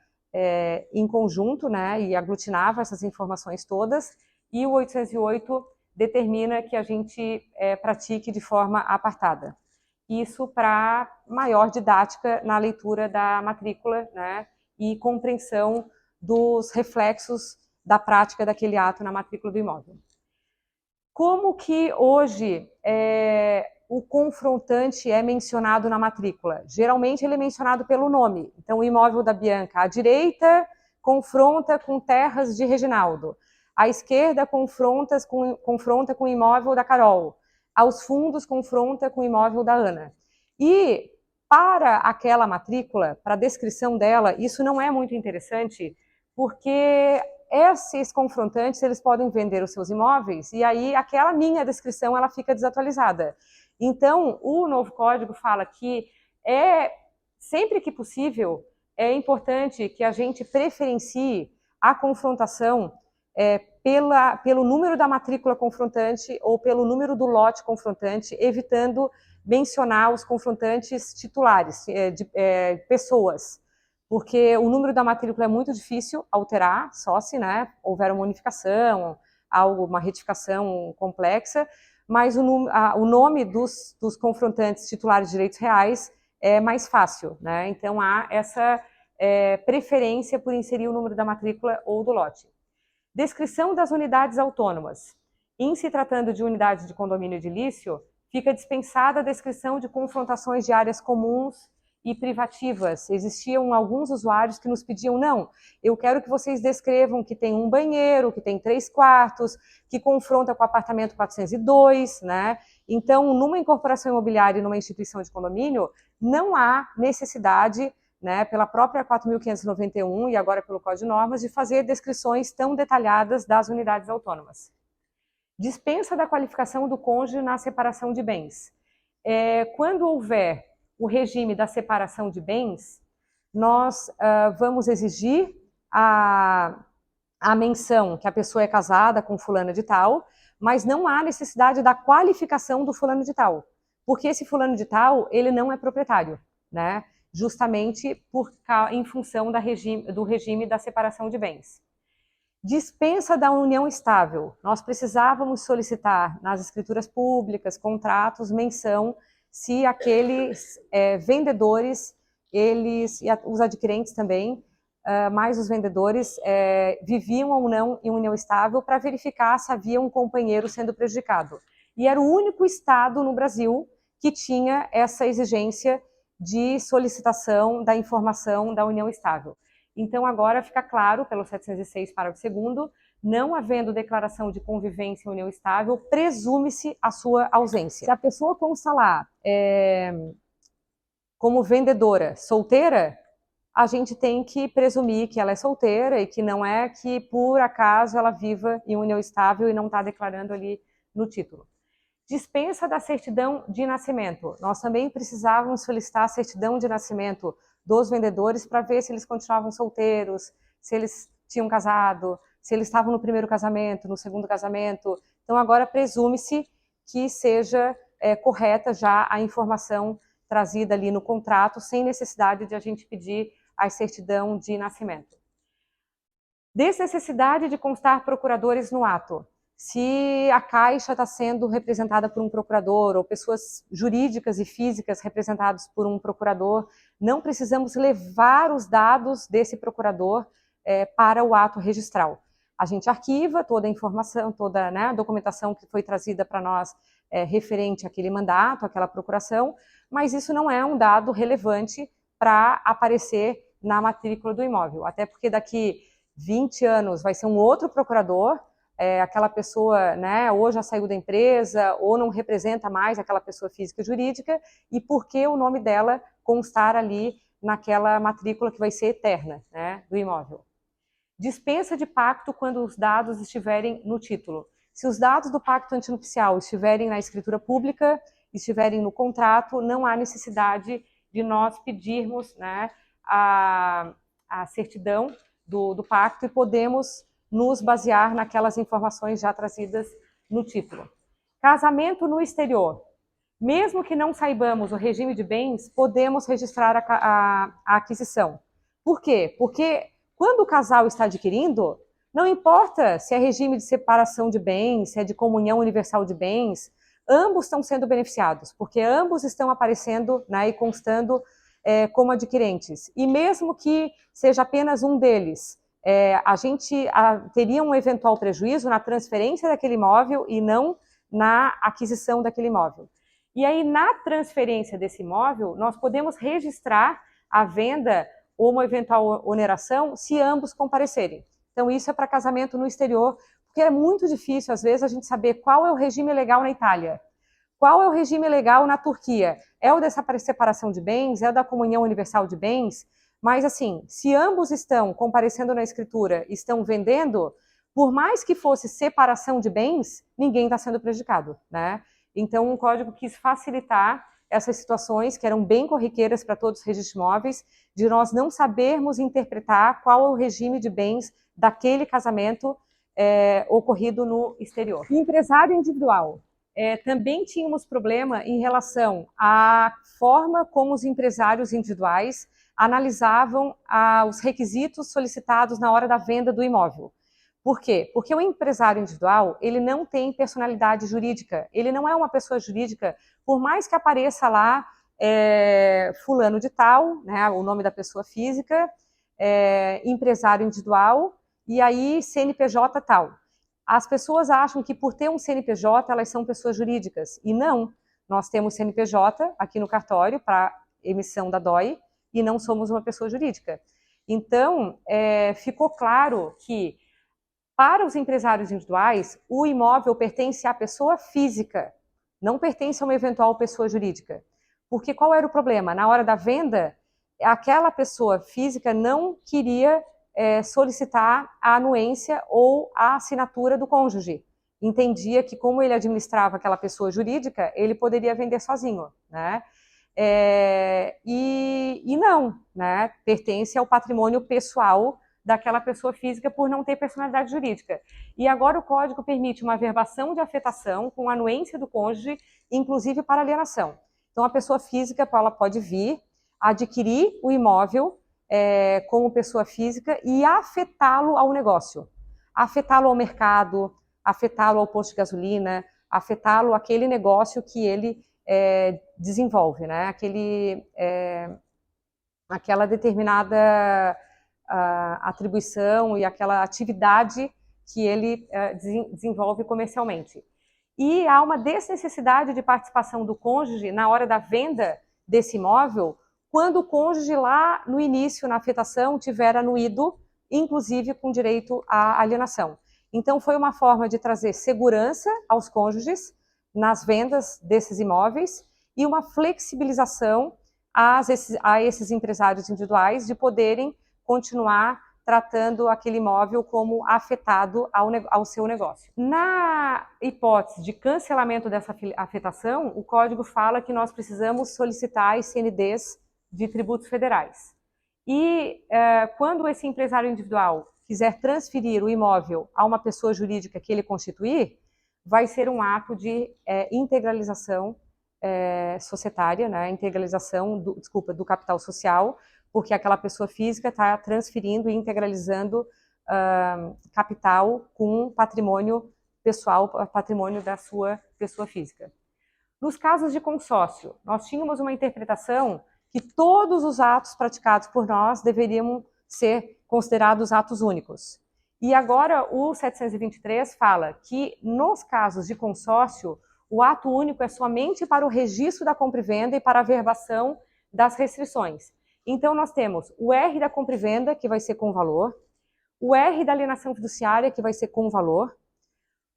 em conjunto, né, e aglutinava essas informações todas, e o 808 determina que a gente pratique de forma apartada. Isso para maior didática na leitura da matrícula, né, e compreensão dos reflexos da prática daquele ato na matrícula do imóvel. Como que hoje o confrontante é mencionado na matrícula? Geralmente ele é mencionado pelo nome. Então, o imóvel da Bianca à direita confronta com terras de Reginaldo. À esquerda confronta com o imóvel da Carol. Aos fundos confronta com o imóvel da Ana. E para aquela matrícula, para a descrição dela, isso não é muito interessante, porque esses confrontantes, eles podem vender os seus imóveis e aí aquela minha descrição ela fica desatualizada. Então, o novo código fala que sempre que possível, é importante que a gente preferencie a confrontação pelo número da matrícula confrontante ou pelo número do lote confrontante, evitando mencionar os confrontantes titulares, pessoas, porque o número da matrícula é muito difícil alterar, só se houver uma unificação, uma retificação complexa, mas o nome dos confrontantes titulares de direitos reais é mais fácil, né? Então há essa preferência por inserir o número da matrícula ou do lote. Descrição das unidades autônomas. Em se tratando de unidades de condomínio edilício, fica dispensada a descrição de confrontações de áreas comuns e privativas. Existiam alguns usuários que nos pediam, não, eu quero que vocês descrevam que tem um banheiro, que tem 3 quartos, que confronta com o apartamento 402, né? Então, numa incorporação imobiliária e numa instituição de condomínio, não há necessidade, né, pela própria 4.591 e agora pelo Código de Normas, de fazer descrições tão detalhadas das unidades autônomas. Dispensa da qualificação do cônjuge na separação de bens. Quando houver o regime da separação de bens, nós vamos exigir a menção que a pessoa é casada com fulano de tal, mas não há necessidade da qualificação do fulano de tal, porque esse fulano de tal, ele não é proprietário, né? Justamente em função do regime da separação de bens. Dispensa da união estável. Nós precisávamos solicitar nas escrituras públicas, contratos, menção se aqueles vendedores, e os adquirentes também, mais os vendedores, viviam ou não em união estável para verificar se havia um companheiro sendo prejudicado. E era o único estado no Brasil que tinha essa exigência de solicitação da informação da união estável. Então, agora fica claro, pelo 706, parágrafo 2º, não havendo declaração de convivência em união estável, presume-se a sua ausência. Se a pessoa consta lá como vendedora solteira, a gente tem que presumir que ela é solteira e que não é que, por acaso, ela viva em união estável e não está declarando ali no título. Dispensa da certidão de nascimento. Nós também precisávamos solicitar a certidão de nascimento dos vendedores para ver se eles continuavam solteiros, se eles tinham casado, se eles estavam no primeiro casamento, no segundo casamento. Então, agora presume-se que seja correta já a informação trazida ali no contrato, sem necessidade de a gente pedir a certidão de nascimento. Desnecessidade de constar procuradores no ato. Se a Caixa está sendo representada por um procurador ou pessoas jurídicas e físicas representadas por um procurador, não precisamos levar os dados desse procurador para o ato registral. A gente arquiva toda a informação, toda a documentação que foi trazida para nós referente àquele mandato, àquela procuração, mas isso não é um dado relevante para aparecer na matrícula do imóvel, até porque daqui 20 anos vai ser um outro procurador, aquela pessoa ou já saiu da empresa ou não representa mais aquela pessoa física e jurídica, e por que o nome dela constar ali naquela matrícula que vai ser eterna do imóvel. Dispensa de pacto quando os dados estiverem no título. Se os dados do pacto antinupcial estiverem na escritura pública, estiverem no contrato, não há necessidade de nós pedirmos, né, a certidão do pacto e podemos nos basear naquelas informações já trazidas no título. Casamento no exterior. Mesmo que não saibamos o regime de bens, podemos registrar a aquisição. Por quê? Porque quando o casal está adquirindo, não importa se é regime de separação de bens, se é de comunhão universal de bens, ambos estão sendo beneficiados, porque ambos estão aparecendo, né, e constando como adquirentes. E mesmo que seja apenas um deles, a gente teria um eventual prejuízo na transferência daquele imóvel e não na aquisição daquele imóvel. E aí, na transferência desse imóvel, nós podemos registrar a venda ou uma eventual oneração se ambos comparecerem. Então, isso é para casamento no exterior, porque é muito difícil, às vezes, a gente saber qual é o regime legal na Itália, qual é o regime legal na Turquia. É o dessa separação de bens, é o da comunhão universal de bens, mas, assim, se ambos estão comparecendo na escritura, estão vendendo, por mais que fosse separação de bens, ninguém está sendo prejudicado, né? Então, o código quis facilitar essas situações que eram bem corriqueiras para todos os registros imóveis, de nós não sabermos interpretar qual é o regime de bens daquele casamento ocorrido no exterior. Empresário individual. Também tínhamos problema em relação à forma como os empresários individuais analisavam os requisitos solicitados na hora da venda do imóvel. Por quê? Porque o empresário individual, ele não tem personalidade jurídica, ele não é uma pessoa jurídica, por mais que apareça lá fulano de tal, né, o nome da pessoa física, empresário individual, e aí CNPJ tal. As pessoas acham que por ter um CNPJ, elas são pessoas jurídicas, e não. Nós temos CNPJ aqui no cartório para emissão da DOI, e não somos uma pessoa jurídica. Então, ficou claro que para os empresários individuais, o imóvel pertence à pessoa física, não pertence a uma eventual pessoa jurídica. Porque qual era o problema? Na hora da venda, aquela pessoa física não queria solicitar a anuência ou a assinatura do cônjuge. Entendia que, como ele administrava aquela pessoa jurídica, ele poderia vender sozinho, né? E não, né? Pertence ao patrimônio pessoal daquela pessoa física por não ter personalidade jurídica. E agora o código permite uma averbação de afetação com anuência do cônjuge, inclusive para alienação. Então a pessoa física ela pode vir, adquirir o imóvel como pessoa física e afetá-lo ao negócio. Afetá-lo ao mercado, afetá-lo ao posto de gasolina, afetá-lo àquele negócio que ele desenvolve, né? Aquela determinada atribuição e aquela atividade que ele desenvolve comercialmente. E há uma desnecessidade de participação do cônjuge na hora da venda desse imóvel, quando o cônjuge lá no início, na afetação, tiver anuído, inclusive com direito à alienação. Então foi uma forma de trazer segurança aos cônjuges nas vendas desses imóveis e uma flexibilização a esses empresários individuais de poderem continuar tratando aquele imóvel como afetado ao seu negócio. Na hipótese de cancelamento dessa afetação, o código fala que nós precisamos solicitar ICNDs de tributos federais. E quando esse empresário individual quiser transferir o imóvel a uma pessoa jurídica que ele constituir, vai ser um ato de integralização societária, né? Integralização do capital social, porque aquela pessoa física está transferindo e integralizando capital com patrimônio pessoal, patrimônio da sua pessoa física. Nos casos de consórcio, nós tínhamos uma interpretação que todos os atos praticados por nós deveriam ser considerados atos únicos. E agora o 723 fala que nos casos de consórcio, o ato único é somente para o registro da compra e venda e para a averbação das restrições. Então, nós temos o R da compra e venda, que vai ser com valor, o R da alienação fiduciária, que vai ser com valor,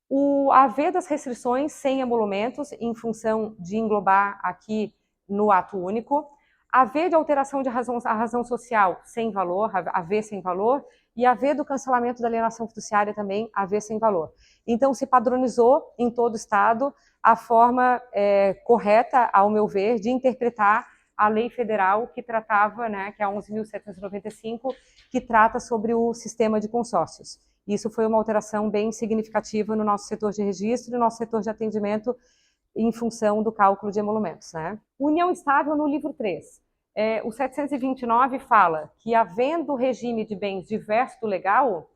o AV das restrições sem emolumentos, em função de englobar aqui no ato único, AV de alteração de razão social sem valor, AV sem valor, e a V do cancelamento da alienação fiduciária também, a V sem valor. Então, se padronizou em todo o Estado a forma correta, ao meu ver, de interpretar a lei federal que tratava, né, que é a 11.795, que trata sobre o sistema de consórcios. Isso foi uma alteração bem significativa no nosso setor de registro e no nosso setor de atendimento em função do cálculo de emolumentos, né? União estável no livro 3. O 729 fala que, havendo regime de bens diverso do legal,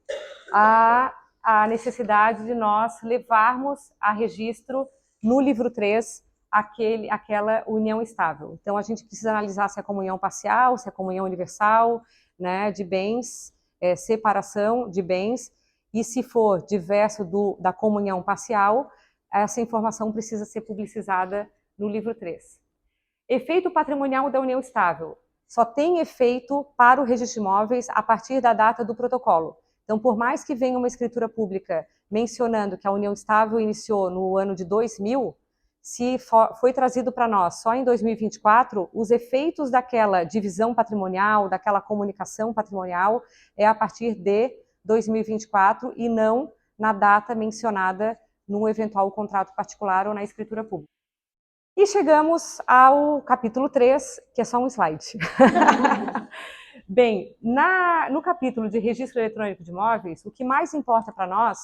há a necessidade de nós levarmos a registro no livro 3 aquela união estável. Então, a gente precisa analisar se é comunhão parcial, se é comunhão universal, né, de bens, separação de bens, e se for diverso da comunhão parcial, essa informação precisa ser publicizada no livro 3. Efeito patrimonial da união estável. Só tem efeito para o registro de imóveis a partir da data do protocolo. Então, por mais que venha uma escritura pública mencionando que a união estável iniciou no ano de 2000, se foi trazido para nós só em 2024, os efeitos daquela divisão patrimonial, daquela comunicação patrimonial, é a partir de 2024 e não na data mencionada no eventual contrato particular ou na escritura pública. E chegamos ao capítulo 3, que é só um slide. Bem, no capítulo de registro eletrônico de imóveis, o que mais importa para nós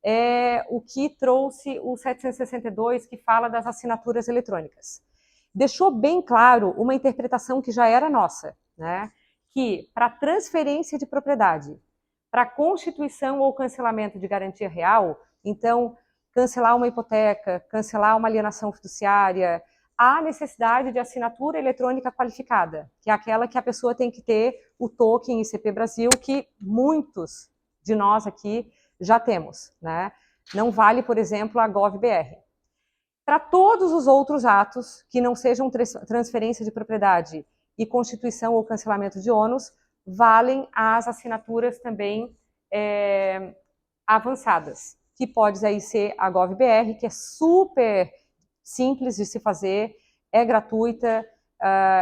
é o que trouxe o 762, que fala das assinaturas eletrônicas. Deixou bem claro uma interpretação que já era nossa, né? Que para transferência de propriedade, para constituição ou cancelamento de garantia real, então, cancelar uma hipoteca, cancelar uma alienação fiduciária, há necessidade de assinatura eletrônica qualificada, que é aquela que a pessoa tem que ter o token ICP Brasil, que muitos de nós aqui já temos, né? Não vale, por exemplo, a GovBR. Para todos os outros atos que não sejam transferência de propriedade e constituição ou cancelamento de ônus, valem as assinaturas também avançadas, que pode aí ser a GovBR, que é super simples de se fazer, é gratuita,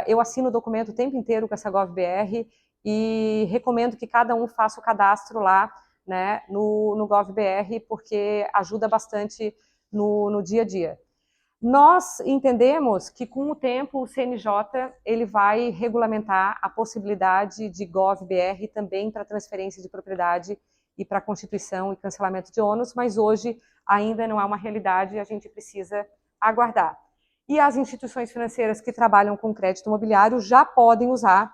eu assino o documento o tempo inteiro com essa GovBR e recomendo que cada um faça o cadastro lá, né, no GovBR, porque ajuda bastante no dia a dia. Nós entendemos que, com o tempo, o CNJ ele vai regulamentar a possibilidade de GovBR também para transferência de propriedade e para constituição e cancelamento de ônus, mas hoje ainda não é uma realidade e a gente precisa aguardar. E as instituições financeiras que trabalham com crédito imobiliário já podem usar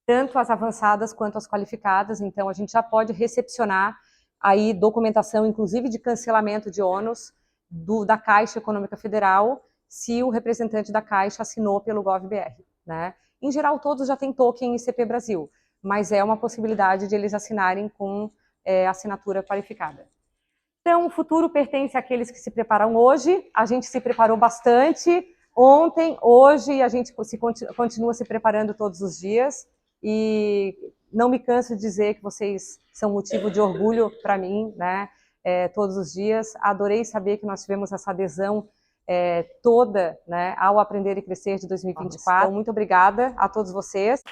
tanto as avançadas quanto as qualificadas, então a gente já pode recepcionar aí documentação, inclusive de cancelamento de ônus da Caixa Econômica Federal, se o representante da Caixa assinou pelo GovBR, né? Em geral, todos já têm token ICP Brasil, mas é uma possibilidade de eles assinarem com assinatura qualificada. Então, o futuro pertence àqueles que se preparam hoje. A gente se preparou bastante ontem, hoje, e a gente continua se preparando todos os dias. E não me canso de dizer que vocês são motivo de orgulho para mim, né? Todos os dias. Adorei saber que nós tivemos essa adesão toda, né, ao Aprender e Crescer de 2024. Então, muito obrigada a todos vocês.